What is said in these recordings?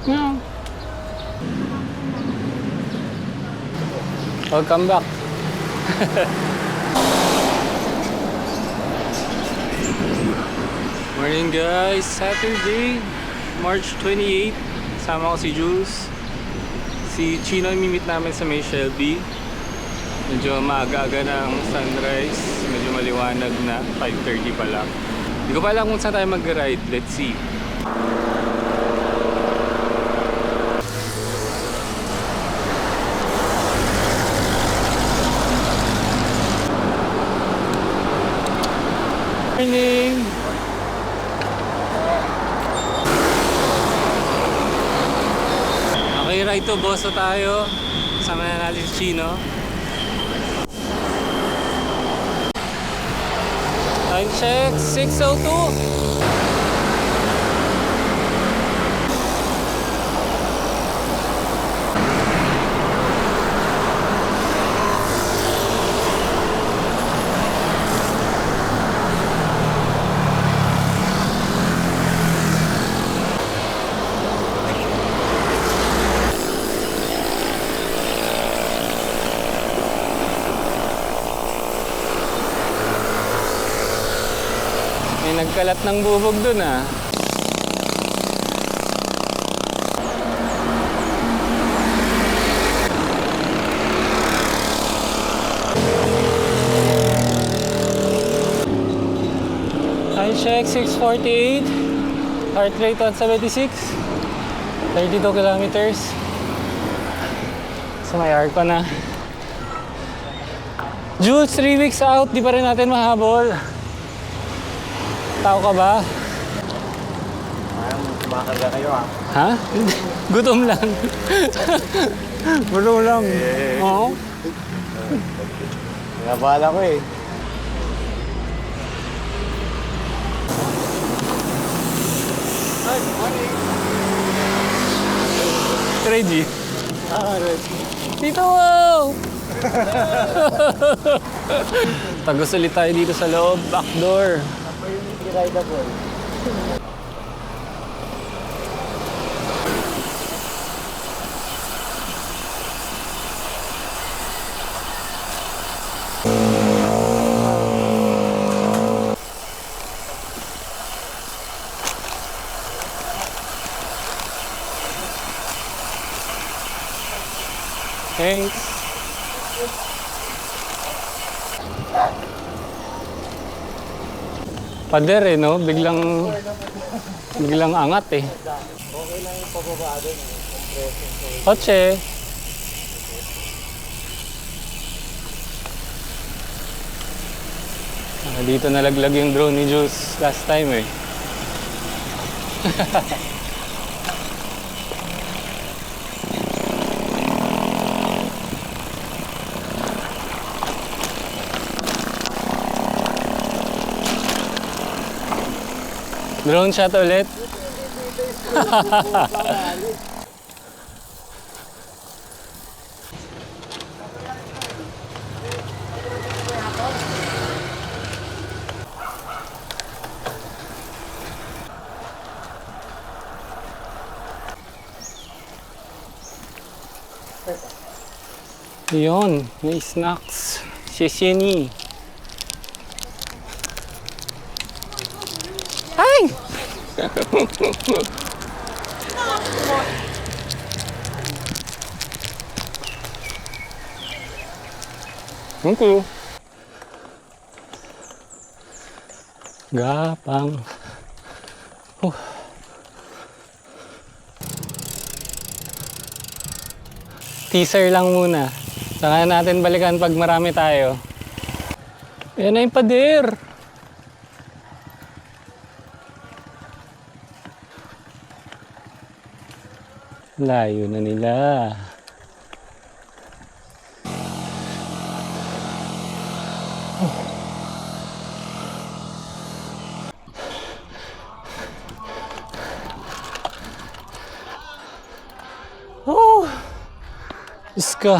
Yeah. Welcome back. Morning guys, Saturday, March 28. Kasama ko si Jules. Si Chino yung mimit namin sa may Shelby. Medyo maaga-aga ng sunrise. Medyo maliwanag na, 5:30 pa lang. Hindi ko pa alam kung saan tayo mag-ride. Let's see. Morning! Okay, ride to boss na tayo. Kasama na natin si Chino. Time check, 6:02. May nagkalat ng bubog dun ah. Time check, 6:48. Heart rate 176. 32 kilometers. So may hour pa na. Jules, 3 weeks out. Di pa rin natin mahabol. Tao ka ba? Kumakarga kayo ah. Ha? Gutom lang. Gutom lang. Oo. Nabala ko eh. Ready? Ready. Dito wow! Tagos ulit tayo dito sa loob. Back door. Rideable. Thanks. Pader eh, no? Biglang angat eh. Okay lang yung pababa doon. Kotse. Dito nalaglag yung drone ni Jules last time eh. Drone shot ulit. Yun, may snacks. Shishini. Ay! Thank you. Gapang. Teaser lang muna. Saka natin balikan pag marami tayo. Ayan na yung pader. Layo na nila. Oh! Diyos ka.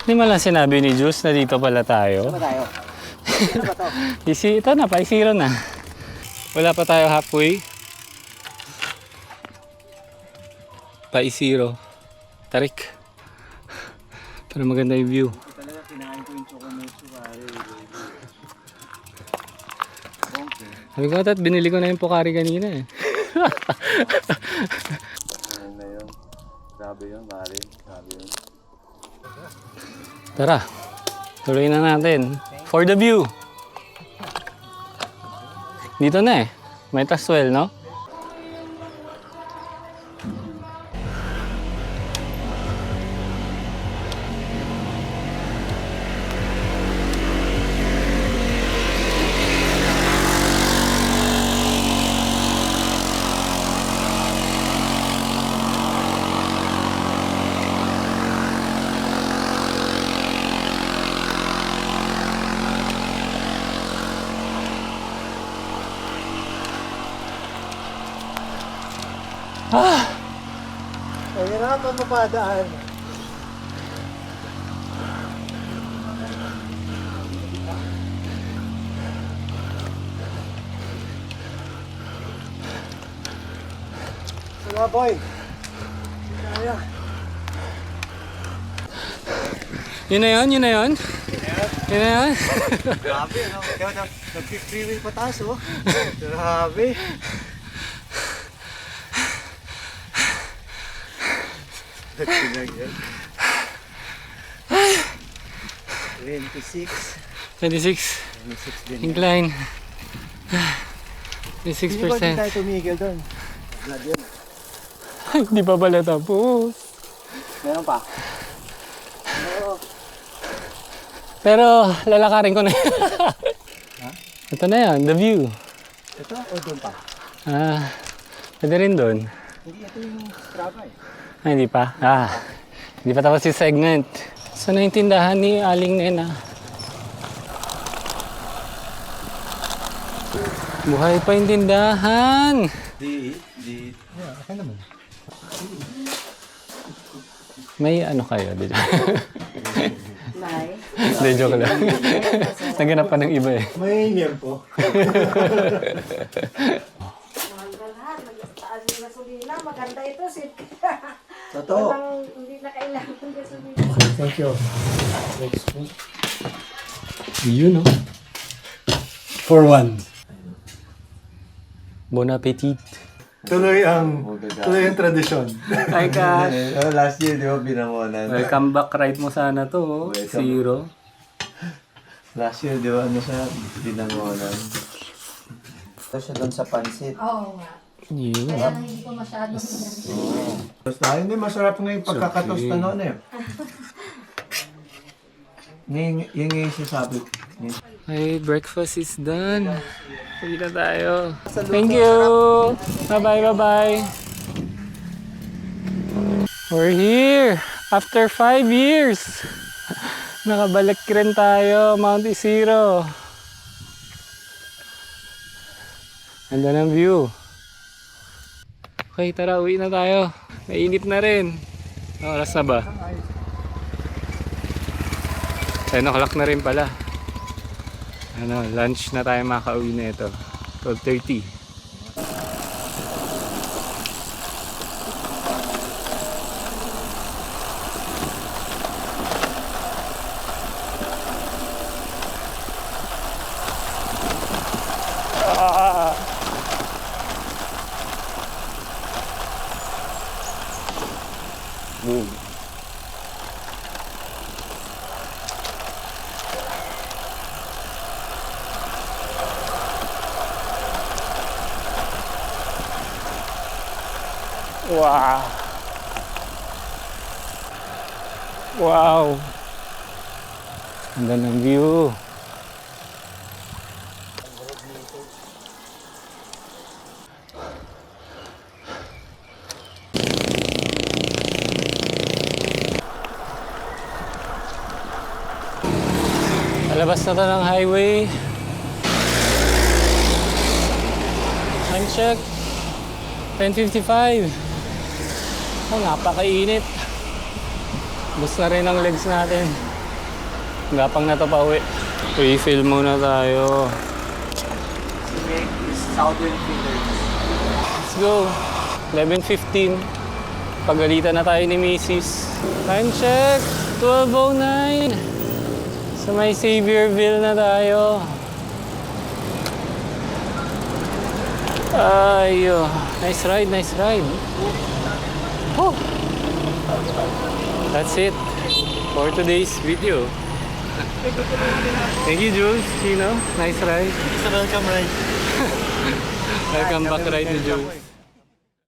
Hindi man lang sinabi ni Jules na dito pala tayo. Saan ba tayo? Ano ba to? Ito na, pa zero na. Wala pa tayo halfway. Pa zero. Tarik. Pero maganda yung view. Talaga kinain ko yung chocomocho pare. Sabi ko at binili ko na yung Pocari kanina eh. Ayun na yun. Grabe yun pare. Grabe yun. Tara, tuloy na natin. For the view. Dito na eh. Might as well, no? Nahirapan mapadaan. Wala boy. Kaya. Yun na yun, yun na yun. Yun na yun. Grabe no. Kaya nag-freewheel pa taas oh. Grabe. Nagpinagyan. 26. 26. 26 din. Incline. Hindi ko din 26%. tayo tumigil doon. Blood yun. Hindi pa pala tapos. Meron pa? Oo. Pero lalakarin ko na. Ito na yan, the view. Ito o doon pa? Pwede rin doon. Hindi, ito yung Strava eh. Hindi pa. Hindi pa tapos yung segment. So naintindahan ni Aling Nena. Buhay pa yung tindahan. Di. Yeah, okay naman. May ano kayo? Di May. Hindi, joke lang. Naganap pa ng iba eh. May near po. Mahal ka lahat. Magtaas yung gasolina. Maganda ito. Totoo. Walang, hindi na kailangan ng gasolina. Thank you. Next week. Yun, no? For one. Bon appetit. Tuloy ang tradisyon. Hi, Cash. Last year, di ba, binamonan? Welcome back ride mo sana to, oh. Welcome. Zero. Last year, di ba, ano siya, binamonan? Ito siya doon sa pansit. Oo nga. Yun. Kaya hindi ko masyado. Basta, hindi masarap nga yung pagkakatosta noon eh. Yung yung sasabi. Hey, breakfast is done. Uwi na tayo. Thank you. Bye-bye, bye-bye. We're here. After 5 years. Nakabalik rin tayo, Mount Isiro. Ganda ng view. Okay, tara, uwi na tayo. Mainit na rin. Oras na ba? 10 o'clock na rin pala. Lunch na tayo makauwi na ito. 12:30. Boom. Wow. Wow. Ganda ng view. Palabas na to ng highway. Time check. 10:55. Oh, napakainit. Bus na rin ang legs natin. Gapang na to pa uwi. Refill muna tayo. Southern Fillers. Let's go. 11:15. Pagalitan na tayo ni Mrs. Time check. 12:09. Sa may Xavierville na tayo. Ayo. Nice ride, nice ride. Oh. That's it for today's video. Thank you, Jules. Chino, nice ride. Welcome, right? Welcome back ride to Jules.